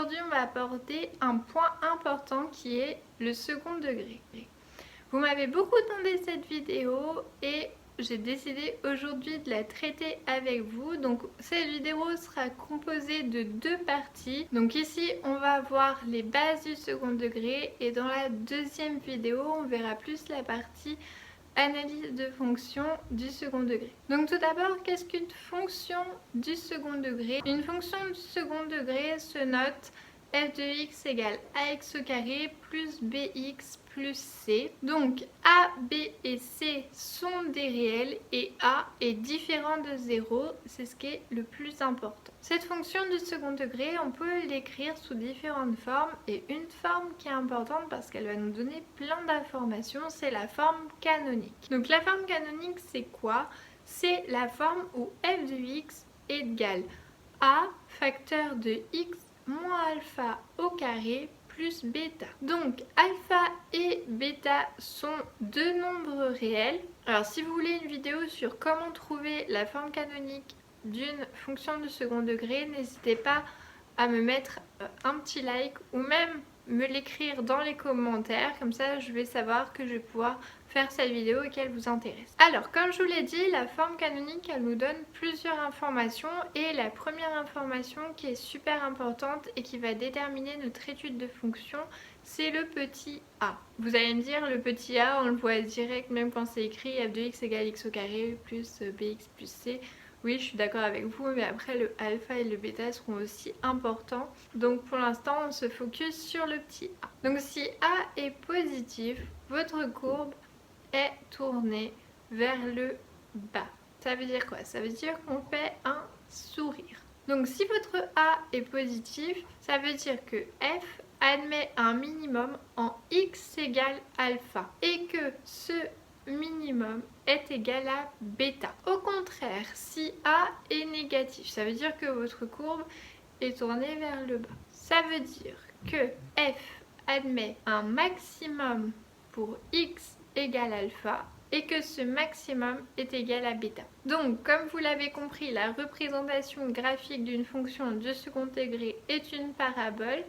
aujourd'hui on va aborder un point important qui est le second degré. Vous m'avez beaucoup demandé cette vidéo et j'ai décidé aujourd'hui de la traiter avec vous. Donc cette vidéo sera composée de deux parties. Donc ici on va voir les bases du second degré et dans la deuxième vidéo on verra plus la partie analyse de fonction du second degré. Donc tout d'abord, qu'est-ce qu'une fonction du second degré? Une fonction du second degré se note f de x égale ax au carré plus bx plus c. Donc a, b et c sont des réels et a est différent de 0, c'est ce qui est le plus important. Cette fonction du second degré, on peut l'écrire sous différentes formes et une forme qui est importante parce qu'elle va nous donner plein d'informations, c'est la forme canonique. Donc la forme canonique, c'est quoi? C'est la forme où f de x est égal à facteur de x moins alpha au carré plus bêta. Donc alpha et bêta sont deux nombres réels. Alors si vous voulez une vidéo sur comment trouver la forme canonique d'une fonction de second degré, n'hésitez pas à me mettre un petit like ou même me l'écrire dans les commentaires, comme ça je vais savoir que je vais pouvoir faire cette vidéo et qu'elle vous intéresse. Alors comme je vous l'ai dit, la forme canonique elle nous donne plusieurs informations et la première information qui est super importante et qui va déterminer notre étude de fonction, c'est le petit a. Vous allez me dire le petit a on le voit direct même quand c'est écrit f de x égale x au carré plus bx plus c. Oui, je suis d'accord avec vous, mais après le alpha et le bêta seront aussi importants. Donc pour l'instant, on se focus sur le petit a. Donc si a est positif, votre courbe est tournée vers le bas. Ça veut dire quoi? Ça veut dire qu'on fait un sourire. Donc si votre a est positif, ça veut dire que f admet un minimum en x égale alpha et que ce minimum est égal à bêta. Au contraire, si A est négatif, ça veut dire que votre courbe est tournée vers le bas. Ça veut dire que f admet un maximum pour x égale alpha et que ce maximum est égal à bêta. Donc, comme vous l'avez compris, la représentation graphique d'une fonction de second degré est une parabole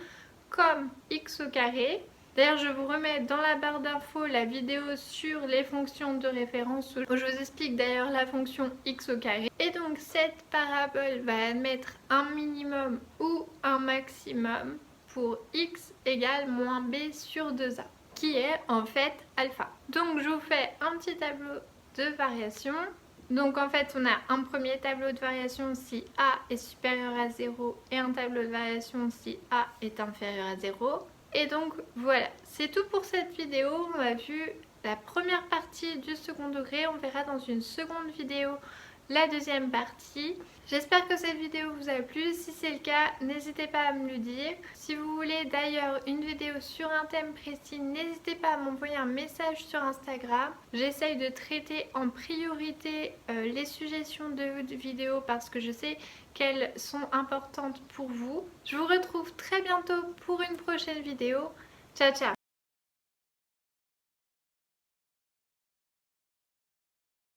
comme x au carré. D'ailleurs, je vous remets dans la barre d'infos la vidéo sur les fonctions de référence où je vous explique d'ailleurs la fonction x au carré. Et donc, cette parabole va admettre un minimum ou un maximum pour x égale moins b sur 2a, qui est en fait alpha. Donc, je vous fais un petit tableau de variation. Donc en fait on a un premier tableau de variation si A est supérieur à 0 et un tableau de variation si A est inférieur à 0. Et donc voilà, c'est tout pour cette vidéo. On a vu la première partie du second degré, on verra dans une seconde vidéo la deuxième partie. J'espère que cette vidéo vous a plu. Si c'est le cas, n'hésitez pas à me le dire. Si vous voulez d'ailleurs une vidéo sur un thème précis, n'hésitez pas à m'envoyer un message sur Instagram. J'essaye de traiter en priorité les suggestions de vidéos parce que je sais qu'elles sont importantes pour vous. Je vous retrouve très bientôt pour une prochaine vidéo. Ciao ciao!